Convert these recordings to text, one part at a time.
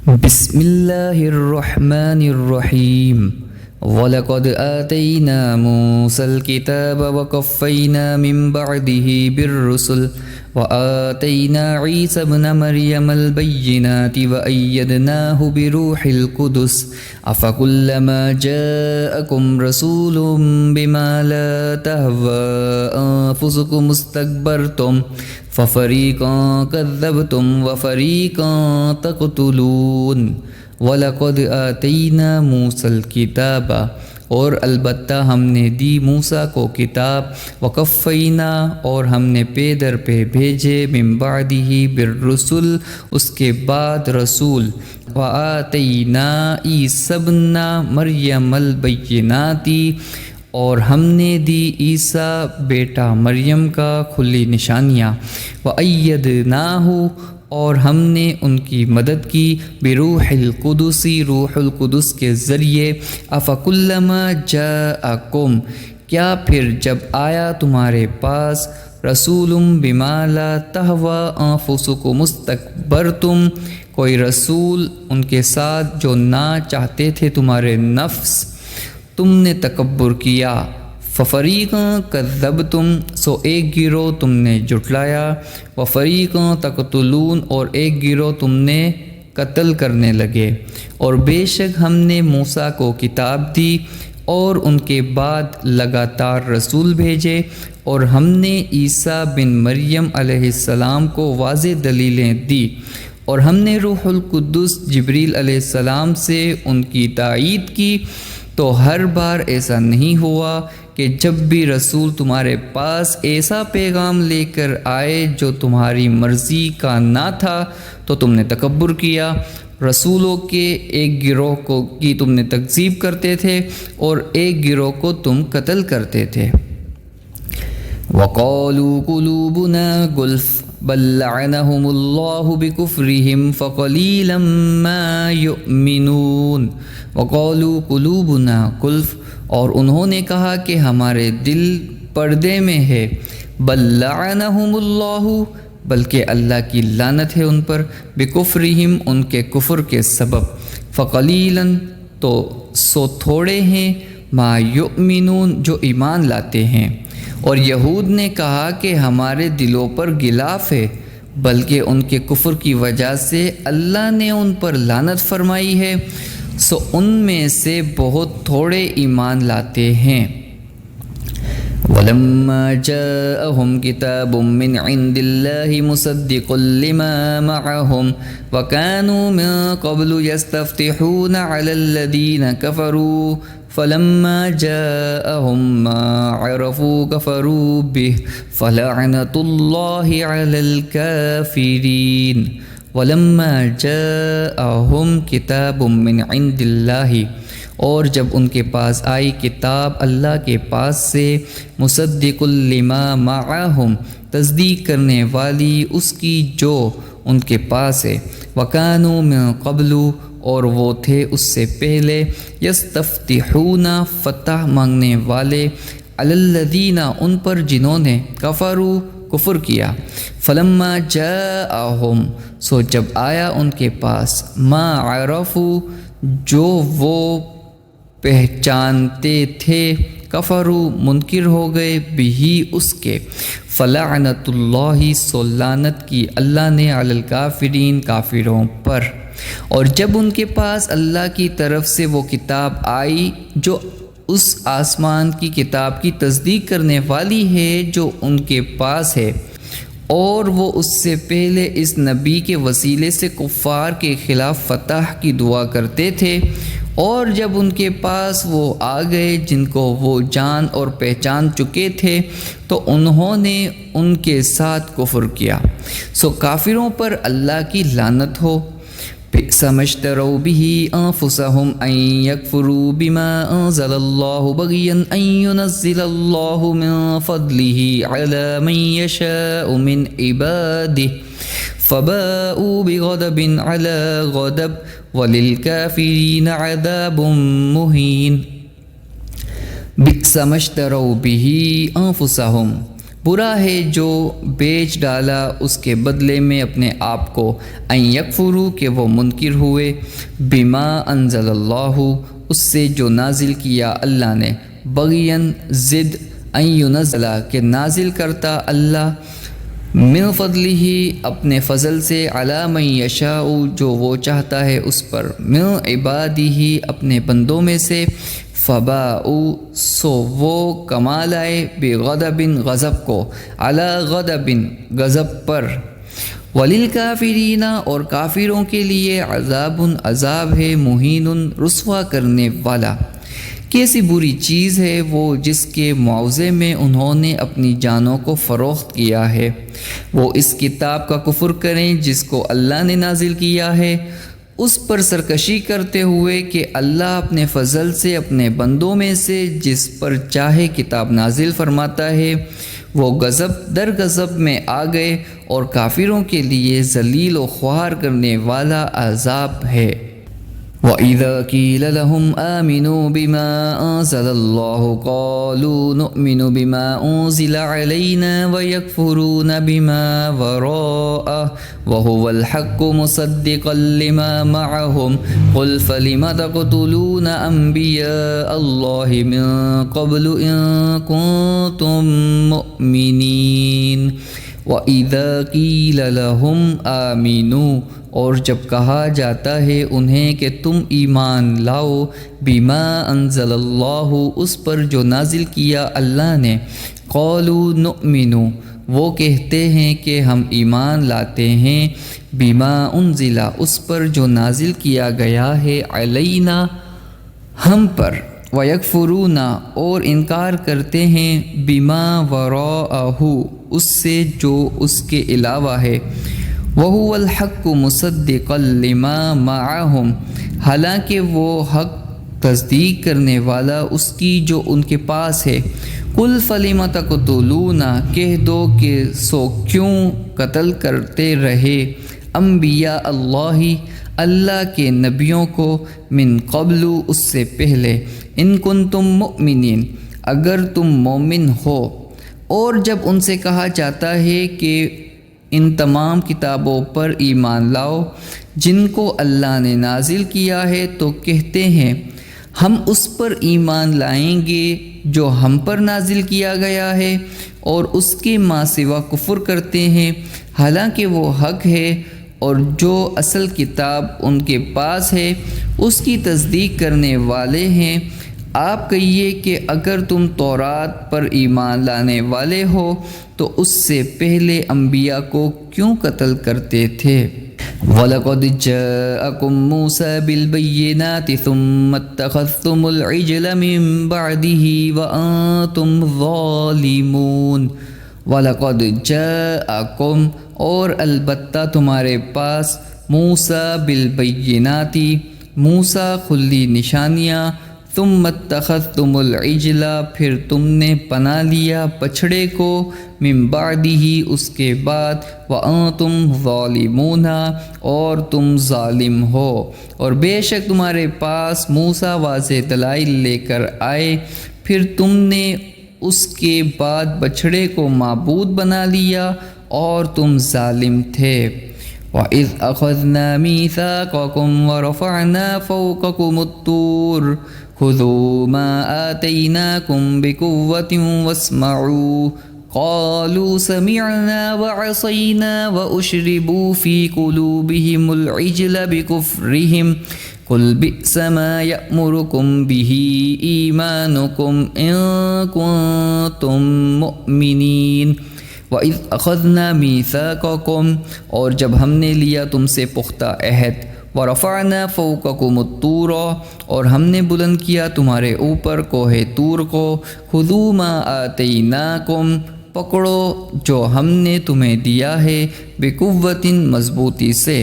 بسم اللہ الرحمن الرحیم وَلَقَدْ آتَيْنَا مُوسَى الْكِتَابَ وَقَفَّيْنَا مِن بَعْدِهِ بِالرُّسُلِ وَآتَيْنَا عِيسَى ابْنَ مَرْيَمَ الْبَيِّنَاتِ وَأَيَّدْنَاهُ بِرُوحِ الْقُدُسِ أَفَكُلَّمَا جَاءَكُمْ رَسُولٌ بِمَا لَا تَهْوَىٰ أَنفُسُكُمُ اسْتَكْبَرْتُمْ فَفَرِيقًا كَذَّبْتُمْ وَفَرِيقًا تَقْتُلُونَ وَلَقَدْ آتَيْنَا مُوسَى الْكِتَابَ اور البتہ ہم نے دی موسیٰ کو کتاب وَقَفَّيْنَا اور ہم نے پے در پہ بھیجے من بعدہ بالرسل اس کے بعد رسول وَآتَيْنَا عِیسَى ابْنَ مَرْیَمَ الْبَیِّنَاتِ اور ہم نے دی عیسیٰ بیٹا مریم کا کھلی نشانیاں وَأَيَّدْنَاهُ اور ہم نے ان کی مدد کی بروح القدس روح القدس کے ذریعے افکلما جاءکم کیا پھر جب آیا تمہارے پاس رسول بما لا تہوی انفسکم استکبرتم کوئی رسول ان کے ساتھ جو نہ چاہتے تھے تمہارے نفس تم نے تکبر کیا فَفَرِيقًا كَذَّبْتُمْ سو ایک گروہ تم نے جھٹلایا وَفَرِيقًا تَقْتُلُونَ اور ایک گروہ تم نے قتل کرنے لگے اور بے شک ہم نے موسیٰ کو کتاب دی اور ان کے بعد لگاتار رسول بھیجے اور ہم نے عیسیٰ بن مریم علیہ السلام کو واضح دلیلیں دی اور ہم نے روح القدس جبریل علیہ السلام سے ان کی تائید کی تو ہر بار ایسا نہیں ہوا کہ جب بھی رسول تمہارے پاس ایسا پیغام لے کر آئے جو تمہاری مرضی کا نہ تھا تو تم نے تکبر کیا رسولوں کے ایک گروہ کو کی تم نے تکذیب کرتے تھے اور ایک گروہ کو تم قتل کرتے تھے وَقَالُوا قُلُوبُنَا غُلْفٌ بَل لَّعَنَهُمُ اللَّهُ بِكُفْرِهِمْ فَقَلِيلًا مَّا يُؤْمِنُونَ وَقَالُوا قُلُوبُنَا غُلْفٌ اور انہوں نے کہا کہ ہمارے دل پردے میں ہے بل لعنہم اللہ بلکہ اللہ کی لعنت ہے ان پر بکفرہم ان کے کفر کے سبب فقلیلاً تو سو تھوڑے ہیں ما یؤمنون جو ایمان لاتے ہیں اور یہود نے کہا کہ ہمارے دلوں پر غلاف ہے بلکہ ان کے کفر کی وجہ سے اللہ نے ان پر لعنت فرمائی ہے سو ان میں سے بہت تھوڑے ایمان لاتے ہیں وَلَمَّا جَاءَهُمْ كِتَابٌ مِّنْ عِنْدِ اللَّهِ مُصَدِّقٌ لِّمَا مَعَهُمْ وَكَانُوا مِن قَبْلُ يَسْتَفْتِحُونَ عَلَى الَّذِينَ كَفَرُوا فَلَمَّا جَاءَهُم مَّا عَرَفُوا كَفَرُوا بِهِ فَلَعْنَةُ اللَّهِ عَلَى الْكَافِرِينَ وَلَمَّا جَاءَهُمْ كِتَابٌ مِّنْ عِنْدِ اللَّهِ اور جب ان کے پاس آئی کتاب اللہ کے پاس سے مصدق لما معہم تصدیق کرنے والی اس کی جو ان کے پاس ہے وَكَانُوا مِن قَبْلُ اور وہ تھے اس سے پہلے یستفتحون فتح مانگنے والے علی الذین ان پر جنہوں نے کفروا کفر کیا فلما جاءہم سو جب آیا ان کے پاس ما عرفوا جو وہ پہچانتے تھے کفروا منکر ہو گئے بھی اس کے فلعنت اللہ سو لعنت کی اللہ نے علی الکافرین کافروں پر اور جب ان کے پاس اللہ کی طرف سے وہ کتاب آئی جو اس آسمان کی کتاب کی تصدیق کرنے والی ہے جو ان کے پاس ہے اور وہ اس سے پہلے اس نبی کے وسیلے سے کفار کے خلاف فتح کی دعا کرتے تھے اور جب ان کے پاس وہ آ گئے جن کو وہ جان اور پہچان چکے تھے تو انہوں نے ان کے ساتھ کفر کیا سو کافروں پر اللہ کی لعنت ہو بئس ما اشتروا به انفسهم ان يكفروا بما انزل الله بغيا ان ينزل الله من فضله على من يشاء من عباده فباءوا بغضب على غضب وللكافرين عذاب مهين بئس ما اشتروا به انفسهم برا ہے جو بیچ ڈالا اس کے بدلے میں اپنے آپ کو، ان یکفروا کہ وہ منکر ہوئے، بما انزل اللہ اس سے جو نازل کیا اللہ نے، بغین ضد، ان ینزل کہ نازل کرتا اللہ، من فضلہ اپنے فضل سے، علی من یشاء جو وہ چاہتا ہے اس پر، من عبادہ اپنے بندوں میں سے، فباؤ سو وہ کمال آئے، بغضب غضب کو، علی غضب غضب پر، وللکافرین اور کافروں کے لیے، عذاب عذاب ہے، مہین رسوا کرنے والا۔ کیسی بری چیز ہے وہ جس کے معاوضے میں انہوں نے اپنی جانوں کو فروخت کیا ہے، وہ اس کتاب کا کفر کریں جس کو اللہ نے نازل کیا ہے، اس پر سرکشی کرتے ہوئے کہ اللہ اپنے فضل سے اپنے بندوں میں سے جس پر چاہے کتاب نازل فرماتا ہے، وہ غضب در غضب میں آ گئے، اور کافروں کے لیے ذلیل و خوار کرنے والا عذاب ہے۔ وَإِذَا قِيلَ لَهُمْ آمِنُوا بِمَا أَنزَلَ اللَّهُ قَالُوا نُؤْمِنُ بِمَا أُنزِلَ عَلَيْنَا وَيَكْفُرُونَ بِمَا وَرَاءَهُ وَهُوَ الْحَقُّ مُصَدِّقًا لِمَا مَعَهُمْ قُلْ فَلِمَ تَقْتُلُونَ أَنبِيَاءَ اللَّهِ مِن قَبْلُ إِن كُنتُم مُّؤْمِنِينَ۔ وَإِذَا قِيلَ لَهُمْ آمِنُوا اور جب کہا جاتا ہے انہیں کہ تم ایمان لاؤ، بما انزل اللہ اس پر جو نازل کیا اللہ نے، قالوا نؤمن وہ کہتے ہیں کہ ہم ایمان لاتے ہیں، بما انزل اس پر جو نازل کیا گیا ہے، علینا ہم پر، ویکفرون اور انکار کرتے ہیں، بما وراءہ اس سے جو اس کے علاوہ ہے، وَهُوَ الْحَقُّ مُصَدِّقًا لِمَا مَعَهُمْ حالانکہ وہ حق تصدیق کرنے والا اس کی جو ان کے پاس ہے۔ قُلْ فَلِمَ تَقْتُلُونَ کہہ دو کہ سو کیوں قتل کرتے رہے، انبیاء اللہ اللہ کے نبیوں کو، من قبل اس سے پہلے، ان کنتم مؤمنین اگر تم مومن ہو۔ اور جب ان سے کہا جاتا ہے کہ ان تمام کتابوں پر ایمان لاؤ جن کو اللہ نے نازل کیا ہے، تو کہتے ہیں ہم اس پر ایمان لائیں گے جو ہم پر نازل کیا گیا ہے، اور اس کے ماں سوا کفر کرتے ہیں، حالانکہ وہ حق ہے، اور جو اصل کتاب ان کے پاس ہے اس کی تصدیق کرنے والے ہیں۔ آپ کہیے کہ اگر تم تورات پر ایمان لانے والے ہو تو اس سے پہلے انبیاء کو کیوں قتل کرتے تھے؟ وَلَقَدْ جَاءَكُم مُوسَىٰ بِالْبَيِّنَاتِ ثُمَّ اتَّخَذْتُمُ الْعِجْلَ مِن بَعْدِهِ وَأَنتُمْ ظَالِمُونَ۔ وَلَقَدْ جَاءَكُم اور البتہ تمہارے پاس، موسیٰ بالبینات موسیٰ کھلی نشانیاں، ثم اتخذتم العجل پھر تم نے پناہ لیا بچھڑے کو، من بعدہ اس کے بعد، وانتم ظالمون اور تم ظالم ہو۔ اور بے شک تمہارے پاس موسیٰ واضح دلائل لے کر آئے، پھر تم نے اس کے بعد بچھڑے کو معبود بنا لیا اور تم ظالم تھے۔ وَإِذْ أَخَذْنَا مِيثَاقَكُمْ وَرَفَعْنَا فَوْقَكُمُ الطُّورَ خُذُوا مَا آتَيْنَاكُمْ بِقُوَّةٍ وَاسْمَعُوا قَالُوا سَمِعْنَا وَعَصَيْنَا وَأُشْرِبُوا فِي قُلُوبِهِمُ الْعِجْلَ بِكُفْرِهِمْ قُلْ بِئْسَ مَا يَأْمُرُكُمْ بِهِ إِيمَانُكُمْ إِن كُنتُم مُّؤْمِنِينَ۔ وَإِذْ أَخَذْنَا مِيثَاقَكُمْ اور جب ہم نے لیا تم سے پختہ عہد، وَرَفَعْنَا فَوْقَكُمُ الطُّورَ اور ہم نے بلند کیا تمہارے اوپر کوہ طور کو، خُذُوا مَا آتَيْنَاكُمْ پکڑو جو ہم نے تمہیں دیا ہے، بِقُوَّةٍ مضبوطی سے،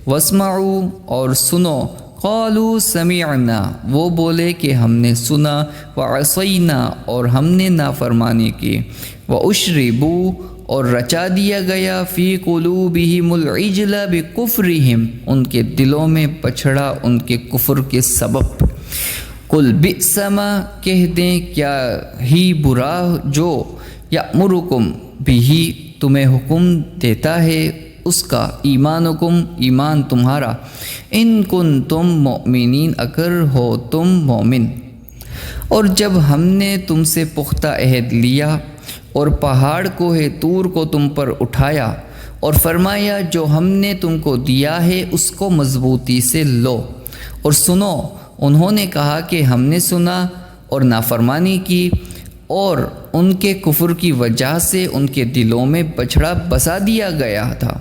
وَاسْمَعُوا اور سنو، قَالُوا سَمِعْنَا وہ بولے کہ ہم نے سنا، وَعَصَيْنَا اور ہم نے نافرمانی کی، وَأُشْرِبُوا اور رچا دیا گیا، فی قلوبہم العجل بکفرہم ان کے دلوں میں بچھڑا ان کے کفر کے سبب۔ قل بئس ما کہہ دیں کیا ہی برا جو، یأمرکم بھی تمہیں حکم دیتا ہے اس کا، ایمانکم ایمان تمہارا، ان کنتم مؤمنین اگر ہو تم مومن۔ اور جب ہم نے تم سے پختہ عہد لیا اور پہاڑ کوہ طور کو تم پر اٹھایا اور فرمایا جو ہم نے تم کو دیا ہے اس کو مضبوطی سے لو اور سنو، انہوں نے کہا کہ ہم نے سنا اور نافرمانی کی، اور ان کے کفر کی وجہ سے ان کے دلوں میں بچھڑا بسا دیا گیا تھا۔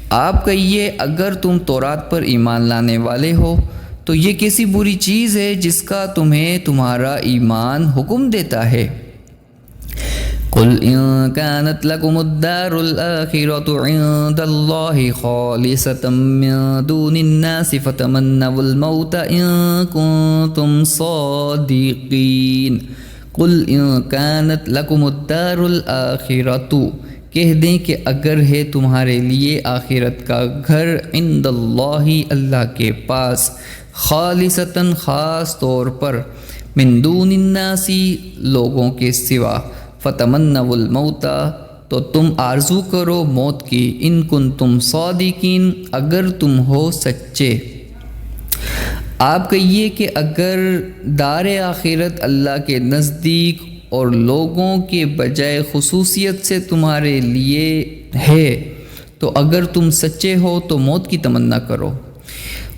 آپ کہیے اگر تم تورات پر ایمان لانے والے ہو تو یہ کیسی بری چیز ہے جس کا تمہیں تمہارا ایمان حکم دیتا ہے۔ قل ان كانت لكم الدار الآخرة عند الله خالصة من دون الناس فتمنوا الموت ان كنتم صادقين۔ قل ان كانت لكم الدار الآخرة، کہہ دیں کہ اگر ہے تمہارے لیے آخرت کا گھر، عند اللہ اللہ کے پاس، خالصتاً خاص طور پر، من دون الناس لوگوں کے سوا، فتمنوا الموت تو تم آرزو کرو موت کی، ان کنتم صادقین اگر تم ہو سچے۔ آپ کہیے کہ اگر دار آخرت اللہ کے نزدیک اور لوگوں کے بجائے خصوصیت سے تمہارے لیے ہے تو اگر تم سچے ہو تو موت کی تمنا کرو۔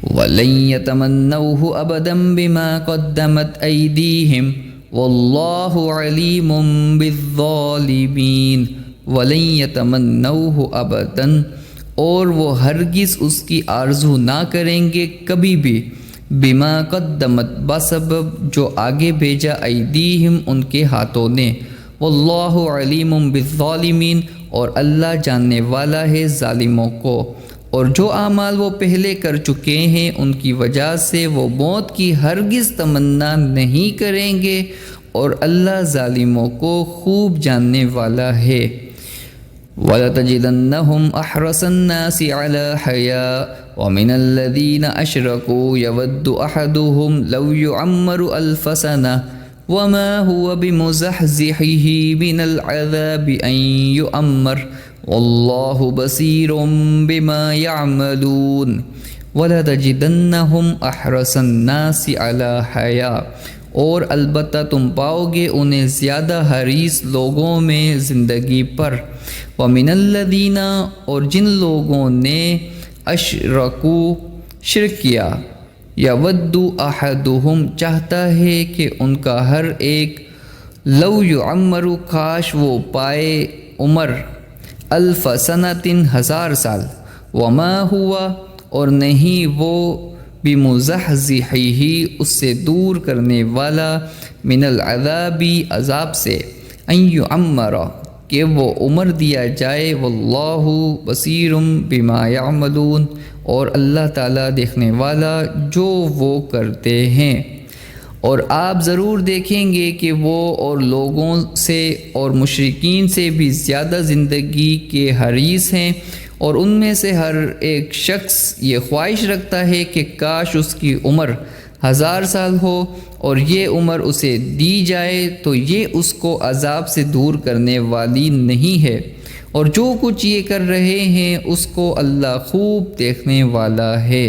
وَلَن يَتَمَنَّوْهُ أَبَدًا بِمَا قَدَّمَتْ أَيْدِيهِمْ وَاللَّهُ عَلِيمٌ بِالظَّالِمِينَ۔ وَلَن يَتَمَنَّوْهُ أَبَدًا، اور وہ ہرگز اس کی آرزو نہ کریں گے کبھی بھی، بما قدمت بسبب جو آگے بھیجا، ایدیہم ان کے ہاتھوں نے، واللہ علیم بالظالمین اور اللہ جاننے والا ہے ظالموں کو، اور جو اعمال وہ پہلے کر چکے ہیں ان کی وجہ سے وہ موت کی ہرگز تمنا نہیں کریں گے، اور اللہ ظالموں کو خوب جاننے والا ہے۔ وَلَتَجِدَنَّهُمْ أَحْرَصَ النَّاسِ عَلَى حَيَاءٍ وَمِنَ الَّذِينَ أَشْرَكُوا يَوَدُّ أَحَدُهُمْ لَوْ يُعَمَّرُ أَلْفَ سَنَةٍ وَمَا هُوَ بِمُزَحْزِحِهِ مِنَ الْعَذَابِ أَن يُعَمَّرَ وَاللَّهُ بَصِيرٌ بِمَا يَعْمَلُونَ۔ وَلَتَجِدَنَّهُمْ أَحْرَصَ النَّاسِ عَلَى حَيَاءٍ، اور البتہ تم پاؤ گے انہیں زیادہ حریص لوگوں میں زندگی پر، وَمِنَ الَّذِينَ اور جن لوگوں نے اشرکوا شرک کیا، یود احدہم چاہتا ہے کہ ان کا ہر ایک، لو یعمر کاش وہ پائے عمر، الف سنۃ 1000 سال، وما ہوا اور نہیں وہ، بمزحزحہ اس سے دور کرنے والا، من العذاب عذاب سے، ان یعمر کہ وہ عمر دیا جائے، واللہ بصیر بما یعملون اور اللہ تعالیٰ دیکھنے والا جو وہ کرتے ہیں۔ اور آپ ضرور دیکھیں گے کہ وہ اور لوگوں سے اور مشرکین سے بھی زیادہ زندگی کے حریص ہیں، اور ان میں سے ہر ایک شخص یہ خواہش رکھتا ہے کہ کاش اس کی عمر 1000 سال ہو، اور یہ عمر اسے دی جائے تو یہ اس کو عذاب سے دور کرنے والی نہیں ہے، اور جو کچھ یہ کر رہے ہیں اس کو اللہ خوب دیکھنے والا ہے۔